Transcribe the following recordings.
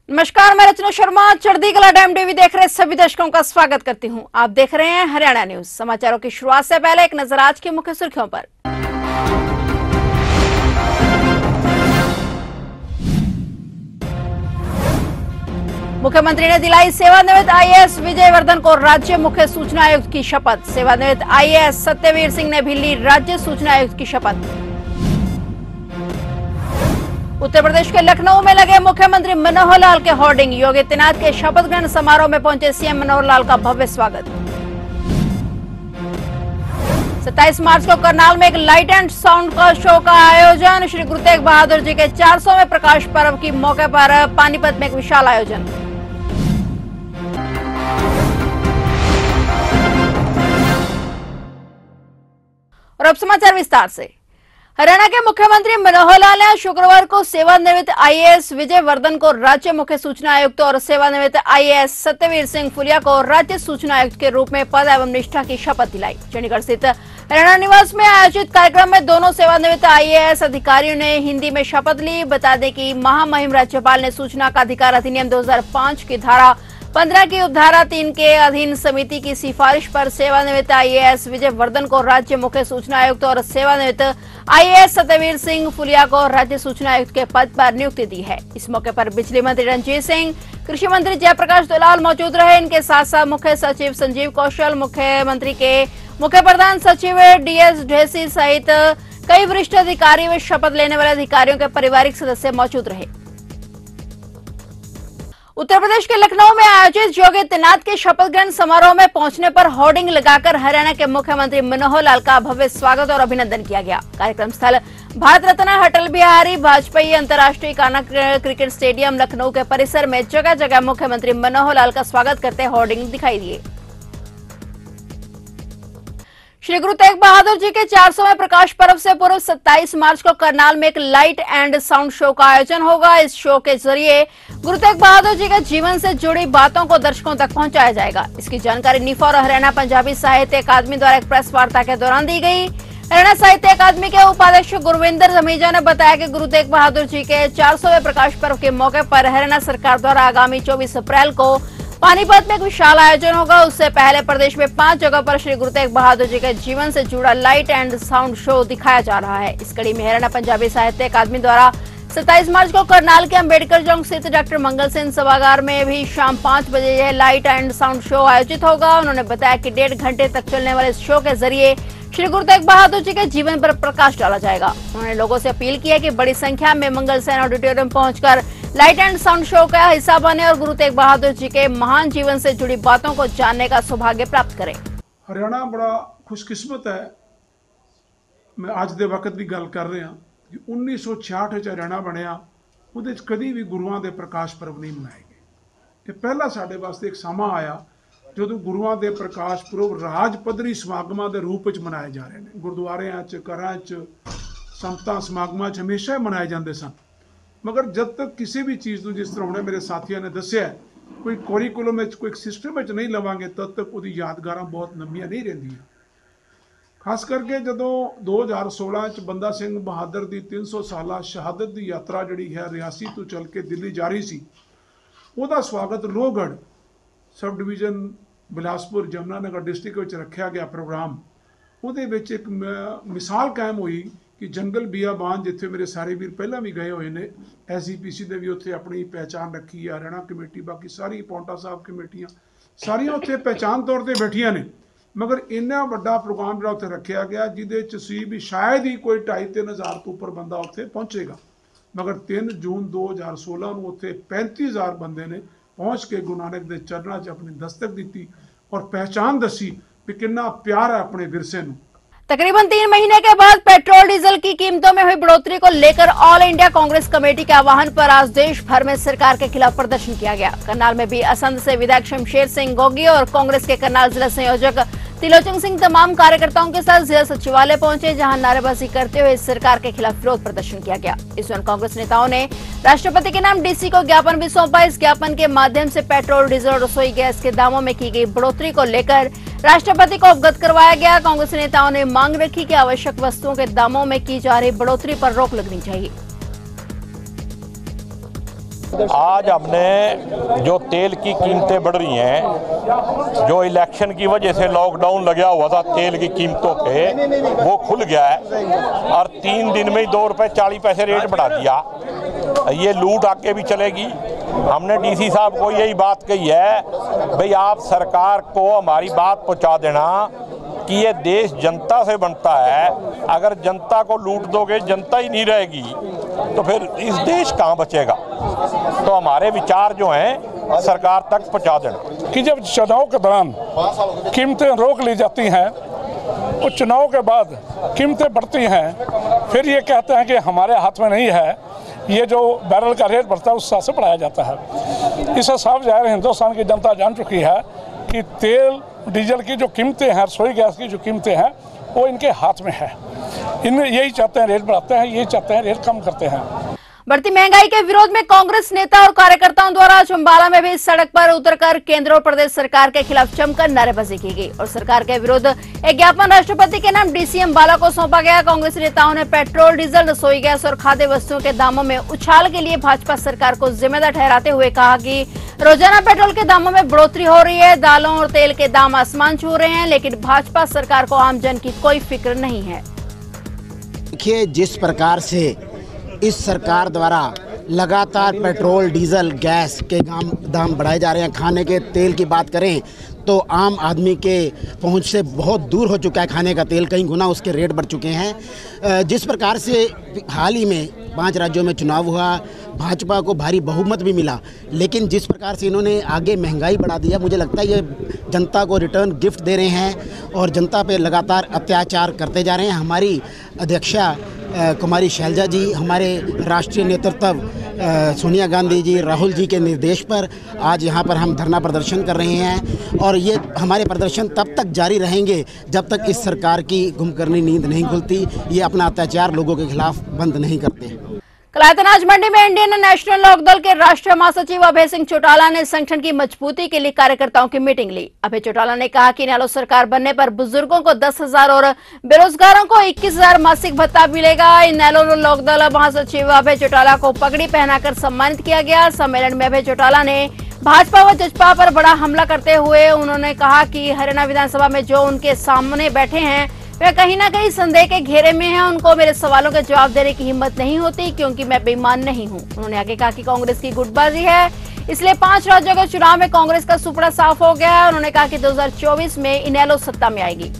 नमस्कार, मैं रचना शर्मा चढ़ती कला टाइम टीवी देख रहे सभी दर्शकों का स्वागत करती हूं। आप देख रहे हैं हरियाणा न्यूज। समाचारों की शुरुआत से पहले एक नजर आज की मुख्य सुर्खियों पर। मुख्यमंत्री ने दिलाई सेवानिवृत्त आईएएस विजय वर्धन को राज्य मुख्य सूचना आयुक्त की शपथ। सेवानिवृत्त आईएएस सत्यवीर सिंह ने भी ली राज्य सूचना आयुक्त की शपथ। उत्तर प्रदेश के लखनऊ में लगे मुख्यमंत्री मनोहर लाल के होर्डिंग। योगी आदित्यनाथ के शपथ ग्रहण समारोह में पहुंचे सीएम मनोहर लाल का भव्य स्वागत। 27 मार्च को करनाल में एक लाइट एंड साउंड का शो का आयोजन। श्री गुरु तेग बहादुर जी के 400वें प्रकाश पर्व की मौके पर पानीपत में एक विशाल आयोजन। और अब समाचार विस्तार से। हरियाणा के मुख्यमंत्री मनोहर लाल ने शुक्रवार को सेवानिवृत्त आईएएस विजय वर्धन को राज्य मुख्य सूचना आयुक्त और सेवानिवृत्त आईएएस सत्यवीर सिंह फुलिया को राज्य सूचना आयुक्त के रूप में पद एवं निष्ठा की शपथ दिलाई। चंडीगढ़ स्थित हरियाणा निवास में आयोजित कार्यक्रम में दोनों सेवानिवृत्त आईएएस अधिकारियों ने हिंदी में शपथ ली। बता दें कि महामहिम राज्यपाल ने सूचना का अधिकार अधिनियम 2005 की धारा 15 की उपधारा 3 के अधीन समिति की सिफारिश पर सेवानिवृत्त आईएएस विजय वर्धन को राज्य मुख्य सूचना आयुक्त और सेवानिवृत्त आईएएस सत्यवीर सिंह फुलिया को राज्य सूचना आयुक्त के पद पर नियुक्ति दी है। इस मौके पर बिजली मंत्री रणजीत सिंह, कृषि मंत्री जयप्रकाश दलाल मौजूद रहे। इनके साथ साथ मुख्य सचिव संजीव कौशल, मुख्यमंत्री के मुख्य प्रधान सचिव डीएस ढेसी सहित कई वरिष्ठ अधिकारी व शपथ लेने वाले अधिकारियों के पारिवारिक सदस्य मौजूद रहे। उत्तर प्रदेश के लखनऊ में आयोजित योगी आदित्यनाथ के शपथ ग्रहण समारोह में पहुंचने पर होर्डिंग लगाकर हरियाणा के मुख्यमंत्री मनोहर लाल का भव्य स्वागत और अभिनंदन किया गया। कार्यक्रम स्थल भारत रत्न अटल बिहारी वाजपेयी अंतर्राष्ट्रीय कान्हा क्रिकेट स्टेडियम लखनऊ के परिसर में जगह जगह मुख्यमंत्री मनोहर लाल का स्वागत करते होर्डिंग दिखाई दिए। श्री गुरु तेग बहादुर जी के 400वें प्रकाश पर्व से पूर्व 27 मार्च को करनाल में एक लाइट एंड साउंड शो का आयोजन होगा। इस शो के जरिए गुरु तेग बहादुर जी के जीवन से जुड़ी बातों को दर्शकों तक पहुंचाया जाएगा। इसकी जानकारी निफा और हरियाणा पंजाबी साहित्य अकादमी द्वारा एक प्रेस वार्ता के दौरान दी गई। हरियाणा साहित्य अकादमी के उपाध्यक्ष गुरविंदर धमीजा ने बताया कि गुरु तेग बहादुर जी के 400वें प्रकाश पर्व के मौके पर हरियाणा सरकार द्वारा आगामी 24 अप्रैल को पानीपत में एक विशाल आयोजन होगा। उससे पहले प्रदेश में 5 जगह पर श्री गुरु तेग बहादुर जी के जीवन से जुड़ा लाइट एंड साउंड शो दिखाया जा रहा है। इस कड़ी में हरियाणा पंजाबी साहित्य अकादमी द्वारा 27 मार्च को करनाल के अंबेडकर चौक स्थित डॉक्टर मंगल सेन सभागार में भी शाम 5 बजे यह लाइट एंड साउंड शो आयोजित होगा। उन्होंने बताया कि 1.5 घंटे तक चलने वाले इस शो के जरिए श्री गुरु तेग बहादुर जी के जीवन पर प्रकाश डाला जाएगा। उन्होंने लोगों से अपील की है कि बड़ी संख्या में मंगल सेन ऑडिटोरियम पहुंचकर लाइट एंड साउंड शो का हिस्सा बने और गुरु तेग बहादुर जी के महान जीवन से जुड़ी बातों को जानने का सौभाग्य प्राप्त करें। हरियाणा बड़ा खुशकिस्मत है। मैं आज दे वक्त भी गल कर रहा कि 1966 च हरियाणा बनया, उहदे च कदी भी गुरुआं दे प्रकाश पर्व नहीं मनाए गए। ये पहला साडे वास्ते एक समा आया ਜਦੋਂ ਗੁਰੂਆਂ ਦੇ ਪ੍ਰਕਾਸ਼ ਪੁਰਬ ਰਾਜ ਪੱਧਰੀ ਸਮਾਗਮਾਂ ਦੇ ਰੂਪ ਵਿੱਚ ਮਨਾਏ ਜਾ ਰਹੇ ਨੇ। ਗੁਰਦੁਆਰਿਆਂ 'ਚ, ਘਰਾਂ 'ਚ, ਸੰਤਾਂ ਸਮਾਗਮਾਂ 'ਚ ਹਮੇਸ਼ਾ ਹੀ ਮਨਾਏ ਜਾਂਦੇ ਸਨ। ਮਗਰ ਜਦ ਤੱਕ ਕਿਸੇ ਵੀ ਚੀਜ਼ ਨੂੰ, ਜਿਸ ਤਰ੍ਹਾਂ ਹੁਣੇ ਮੇਰੇ ਸਾਥੀਆਂ ਨੇ ਦੱਸਿਆ, ਕੋਈ ਕੋਰੀਕੂਲਮ ਵਿੱਚ, ਕੋਈ ਸਿਸਟਮ ਵਿੱਚ ਨਹੀਂ ਲਵਾਂਗੇ ਤਦ ਤੱਕ ਉਹਦੀ ਯਾਦਗਾਰਾਂ ਬਹੁਤ ਲੰਮੀਆਂ ਨਹੀਂ ਰਹਿੰਦੀਆਂ। ਖਾਸ ਕਰਕੇ ਜਦੋਂ 2016 'ਚ ਬੰਦਾ ਸਿੰਘ ਬਹਾਦਰ ਦੀ 300 ਸਾਲਾ ਸ਼ਹਾਦਤ ਦੀ ਯਾਤਰਾ ਜਿਹੜੀ ਹੈ ਰਿਆਸੀ ਤੋਂ ਚੱਲ ਕੇ ਦਿੱਲੀ ਜਾ ਰਹੀ ਸੀ, ਉਹਦਾ ਸਵਾਗਤ Lohgarh sub division Bilaspur Yamunanagar district ਵਿੱਚ ਰੱਖਿਆ ਗਿਆ ਪ੍ਰੋਗਰਾਮ। ਉਹਦੇ ਵਿੱਚ ਇੱਕ ਮਿਸਾਲ ਕਾਇਮ ਹੋਈ ਕਿ ਜੰਗਲ ਬਿਆਬਾਨ, ਜਿੱਥੇ ਮੇਰੇ ਸਾਰੇ ਵੀਰ ਪਹਿਲਾਂ ਵੀ ਗਏ ਹੋਏ ਨੇ, ਐਸਜੀਪੀਸੀ ਦੇ ਵੀ ਉੱਥੇ ਆਪਣੀ ਪਹਿਚਾਨ ਰੱਖੀ ਹੈ। ਹਰਿਆਣਾ ਕਮੇਟੀ, ਬਾਕੀ ਸਾਰੀ ਪੌਂਟਾ ਸਾਹਿਬ ਕਮੇਟੀਆਂ ਸਾਰੀਆਂ ਉੱਥੇ ਪਹਿਚਾਨ ਤੌਰ ਤੇ ਬੈਠੀਆਂ ਨੇ। ਮਗਰ ਇੰਨਾ ਵੱਡਾ ਪ੍ਰੋਗਰਾਮ ਜਿਹੜਾ ਉੱਥੇ ਰੱਖਿਆ ਗਿਆ, ਜਿਹਦੇ 'ਚ ਸੀ ਵੀ ਸ਼ਾਇਦ ਹੀ ਕੋਈ 2.5-3 ਹਜ਼ਾਰ ਤੋਂ ਉੱਪਰ ਬੰਦਾ ਉੱਥੇ ਪਹੁੰਚੇਗਾ। ਮਗਰ 3 ਜੂਨ 2016 ਨੂੰ ਉੱਥੇ 35,000 ਬੰਦੇ ਨੇ पहुंच के गुरु नानक के चरणों च अपनी दस्तक दी और पहचान दसी कि कितना प्यार है अपने विरसे नूं। तकरीबन 3 महीने के बाद पेट्रोल डीजल की कीमतों में हुई बढ़ोतरी को लेकर ऑल इंडिया कांग्रेस कमेटी के आह्वान पर आज देश भर में सरकार के खिलाफ प्रदर्शन किया गया। करनाल में भी असंध से विधायक शमशेर सिंह गोगी और कांग्रेस के करनाल जिला संयोजक त्रिलोचन सिंह तमाम कार्यकर्ताओं के साथ जिला सचिवालय पहुंचे, जहां नारेबाजी करते हुए सरकार के खिलाफ विरोध प्रदर्शन किया गया। इस दौरान कांग्रेस नेताओं ने राष्ट्रपति के नाम डीसी को ज्ञापन भी सौंपा। इस ज्ञापन के माध्यम से पेट्रोल, डीजल और रसोई गैस के दामों में की गई बढ़ोतरी को लेकर राष्ट्रपति को अवगत करवाया गया। कांग्रेस नेताओं ने मांग रखी कि आवश्यक वस्तुओं के दामों में की जा रही बढ़ोतरी पर रोक लगनी चाहिए। आज हमने जो तेल की कीमतें बढ़ रही हैं, जो इलेक्शन की वजह से लॉकडाउन लगा हुआ था तेल की कीमतों पे, वो खुल गया है और 3 दिन में ही 2 रुपये 40 पैसे रेट बढ़ा दिया। ये लूट आके भी चलेगी। हमने डीसी साहब को यही बात कही है, भाई आप सरकार को हमारी बात पहुंचा देना कि ये देश जनता से बनता है। अगर जनता को लूट दोगे, जनता ही नहीं रहेगी, तो फिर इस देश कहाँ बचेगा। तो हमारे विचार जो हैं सरकार तक पहुँचा देना कि जब चुनाव के दौरान कीमतें रोक ली जाती हैं और चुनाव के बाद कीमतें बढ़ती हैं, फिर ये कहते हैं कि हमारे हाथ में नहीं है, ये जो बैरल का रेट बढ़ता है उस हिसाब से बढ़ाया जाता है। इससे साफ जाहिर हिंदुस्तान की जनता जान चुकी है कि तेल डीजल की जो कीमतें हैं, रसोई गैस की जो कीमतें हैं, वो इनके हाथ में है। इनमें यही चाहते हैं रेट बढ़ाते हैं, यही चाहते हैं रेट कम करते हैं। बढ़ती महंगाई के विरोध में कांग्रेस नेता और कार्यकर्ताओं द्वारा आज अंबाला में भी सड़क पर उतरकर केंद्र और प्रदेश सरकार के खिलाफ जमकर नारेबाजी की गई और सरकार के विरुद्ध एक ज्ञापन राष्ट्रपति के नाम डीसी अंबाला को सौंपा गया। कांग्रेस नेताओं ने पेट्रोल, डीजल, रसोई गैस और खाद्य वस्तुओं के दामों में उछाल के लिए भाजपा सरकार को जिम्मेदार ठहराते हुए कहा कि रोजाना पेट्रोल के दामों में बढ़ोतरी हो रही है, दालों और तेल के दाम आसमान छू रहे हैं, लेकिन भाजपा सरकार को आमजन की कोई फिक्र नहीं है। देखिए, जिस प्रकार से इस सरकार द्वारा लगातार पेट्रोल, डीजल, गैस के दाम बढ़ाए जा रहे हैं, खाने के तेल की बात करें तो आम आदमी के पहुंच से बहुत दूर हो चुका है। खाने का तेल कई गुना उसके रेट बढ़ चुके हैं। जिस प्रकार से हाल ही में 5 राज्यों में चुनाव हुआ, भाजपा को भारी बहुमत भी मिला, लेकिन जिस प्रकार से इन्होंने आगे महंगाई बढ़ा दिया, मुझे लगता है ये जनता को रिटर्न गिफ्ट दे रहे हैं और जनता पे लगातार अत्याचार करते जा रहे हैं। हमारी अध्यक्षा कुमारी शैलजा जी, हमारे राष्ट्रीय नेतृत्व सोनिया गांधी जी, राहुल जी के निर्देश पर आज यहाँ पर हम धरना प्रदर्शन कर रहे हैं और ये हमारे प्रदर्शन तब तक जारी रहेंगे जब तक इस सरकार की गुमकरनी नींद नहीं खुलती, ये अपना अत्याचार लोगों के खिलाफ बंद नहीं करते। कलायत अनाज मंडी में इंडियन नेशनल लोकदल के राष्ट्रीय महासचिव अभय सिंह चौटाला ने संगठन की मजबूती के लिए कार्यकर्ताओं की मीटिंग ली। अभय चौटाला ने कहा कि इनेलो सरकार बनने पर बुजुर्गों को 10,000 और बेरोजगारों को 21,000 मासिक भत्ता मिलेगा। इनेलो लोकदल महासचिव अभय चौटाला को पगड़ी पहनाकर सम्मानित किया गया। सम्मेलन में अभय चौटाला ने भाजपा व जसपा पर बड़ा हमला करते हुए उन्होंने कहा कि हरियाणा विधानसभा में जो उनके सामने बैठे हैं वे कहीं ना कहीं संदेह के घेरे में हैं। उनको मेरे सवालों के जवाब देने की हिम्मत नहीं होती क्योंकि मैं बेईमान नहीं हूं। उन्होंने आगे कहा कि कांग्रेस की गुटबाजी है, इसलिए 5 राज्यों के चुनाव में कांग्रेस का सुपड़ा साफ हो गया है। उन्होंने कहा कि 2024 में इनेलो सत्ता में आएगी।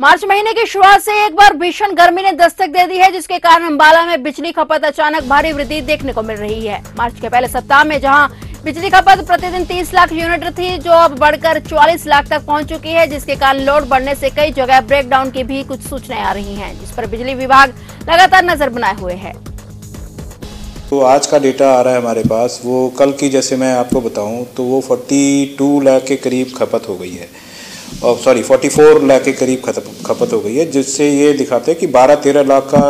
मार्च महीने की शुरुआत से एक बार भीषण गर्मी ने दस्तक दे दी है, जिसके कारण अंबाला में बिजली खपत अचानक भारी वृद्धि देखने को मिल रही है। मार्च के पहले सप्ताह में जहां बिजली खपत प्रतिदिन 30 लाख यूनिट थी, जो अब बढ़कर 44 लाख तक पहुंच चुकी है, जिसके कारण लोड बढ़ने से कई जगह ब्रेकडाउन की भी कुछ सूचनाएं आ रही हैं, जिस पर बिजली विभाग लगातार नजर बनाए हुए है। तो आज का डेटा आ रहा है हमारे पास, वो कल की जैसे मैं आपको बताऊं तो वो 42 लाख के करीब खपत हो गई है, और 44 लाख के करीब खपत हो गई है, जिससे ये दिखाते हैं कि 12-13 लाख का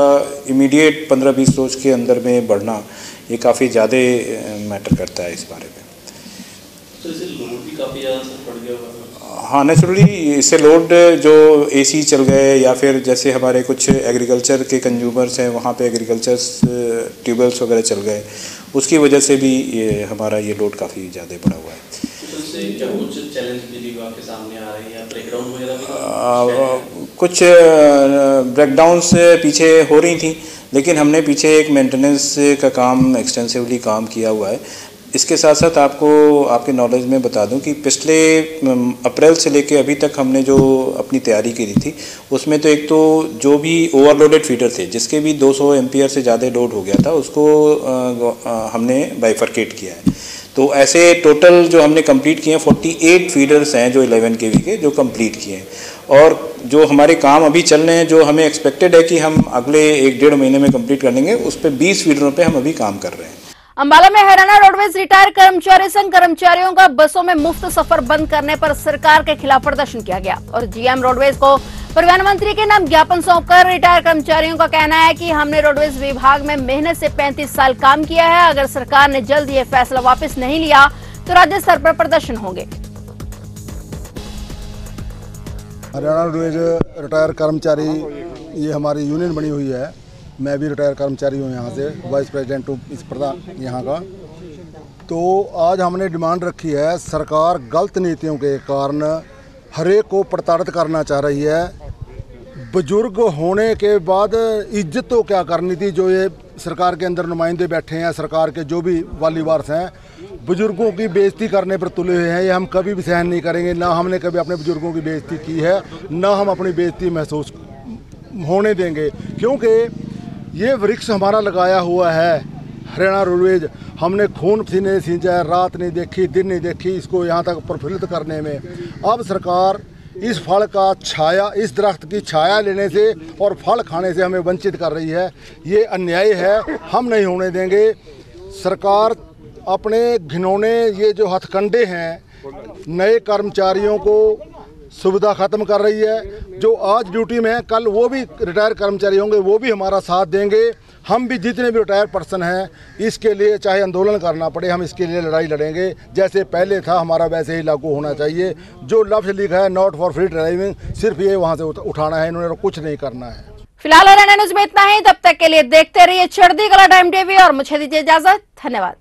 इमीडिएट 15-20 रोज के अंदर में बढ़ना ये काफ़ी ज़्यादा मैटर करता है इस बारे में। तो इससे लोड भी काफ़ी ज़्यादा पड़ गया होगा। हाँ, नेचुरली इससे लोड जो एसी चल गए या फिर जैसे हमारे कुछ एग्रीकल्चर के कंज्यूमर्स हैं वहाँ पे एग्रीकल्चर ट्यूबवेल्स वगैरह चल गए, उसकी वजह से भी ये हमारा ये लोड काफ़ी ज़्यादा बढ़ा हुआ है। तो इससे क्या कुछ चैलेंज बिजली विभाग के सामने आ रहे हैं या ब्रेकडाउन वगैरह भी? कुछ ब्रेकडाउन से पीछे हो रही थी, लेकिन हमने पीछे एक मेंटेनेंस का काम एक्सटेंसिवली काम किया हुआ है। इसके साथ साथ आपको आपके नॉलेज में बता दूं कि पिछले अप्रैल से लेके अभी तक हमने जो अपनी तैयारी की थी उसमें तो एक तो जो भी ओवरलोडेड फीडर थे जिसके भी 200 एम्पियर से ज़्यादा लोड हो गया था उसको हमने बाइफरकेट किया है। तो ऐसे टोटल जो हमने कंप्लीट किए हैं 48 फीडर्स हैं जो 11 kV के जो कंप्लीट किए हैं, और जो हमारे काम अभी चल रहे हैं जो हमें एक्सपेक्टेड है कि हम अगले 1-1.5 महीने में कंप्लीट कर लेंगे, उस पर 20 फीडरों पे हम अभी काम कर रहे हैं। अंबाला में हरियाणा रोडवेज रिटायर्ड कर्मचारी संघ कर्मचारियों का बसों में मुफ्त सफर बंद करने पर सरकार के खिलाफ प्रदर्शन किया गया और जीएम रोडवेज को परिवहन मंत्री के नाम ज्ञापन सौंपकर रिटायर्ड कर्मचारियों का कहना है कि हमने रोडवेज विभाग में मेहनत से 35 साल काम किया है, अगर सरकार ने जल्द ये फैसला वापस नहीं लिया तो राज्य स्तर पर प्रदर्शन होंगे। हरियाणा रोडवेज रिटायर कर्मचारी ये हमारी यूनियन बनी हुई है। मैं भी रिटायर कर्मचारी हूँ, यहाँ से वाइस प्रेसिडेंट हूँ इस प्रधान यहाँ का। तो आज हमने डिमांड रखी है, सरकार गलत नीतियों के कारण हरेक को प्रताड़ित करना चाह रही है। बुजुर्ग होने के बाद इज्जत तो क्या करनी थी, जो ये सरकार के अंदर नुमाइंदे बैठे हैं, सरकार के जो भी वाली वारस हैं, बुजुर्गों की बेइज्जती करने पर तुले हुए हैं। ये हम कभी भी सहन नहीं करेंगे। ना हमने कभी अपने बुजुर्गों की बेइज्जती की है, ना हम अपनी बेइज्जती महसूस होने देंगे, क्योंकि ये वृक्ष हमारा लगाया हुआ है हरियाणा रोडवेज। हमने खून पसीने सींचा है, रात नहीं देखी, दिन नहीं देखी इसको यहाँ तक प्रफुल्लित करने में। अब सरकार इस फल का छाया, इस दरख्त की छाया लेने से और फल खाने से हमें वंचित कर रही है। ये अन्याय है, हम नहीं होने देंगे। सरकार अपने घिनौने ये जो हथकंडे हैं, नए कर्मचारियों को सुविधा ख़त्म कर रही है। जो आज ड्यूटी में हैं, कल वो भी रिटायर कर्मचारी होंगे, वो भी हमारा साथ देंगे। हम भी जितने भी रिटायर पर्सन हैं, इसके लिए चाहे आंदोलन करना पड़े, हम इसके लिए लड़ाई लड़ेंगे। जैसे पहले था हमारा वैसे ही लागू होना चाहिए। जो लफ्ज़ लिखा है नॉट फॉर फ्री ड्राइविंग, सिर्फ ये वहाँ से उठाना है, इन्होंने कुछ नहीं करना है। फिलहाल हरियाणा न्यूज में इतना ही। तब तक के लिए देखते रहिए चढ़ती कला टाइम टीवी और मुझे दीजिए इजाजत। धन्यवाद।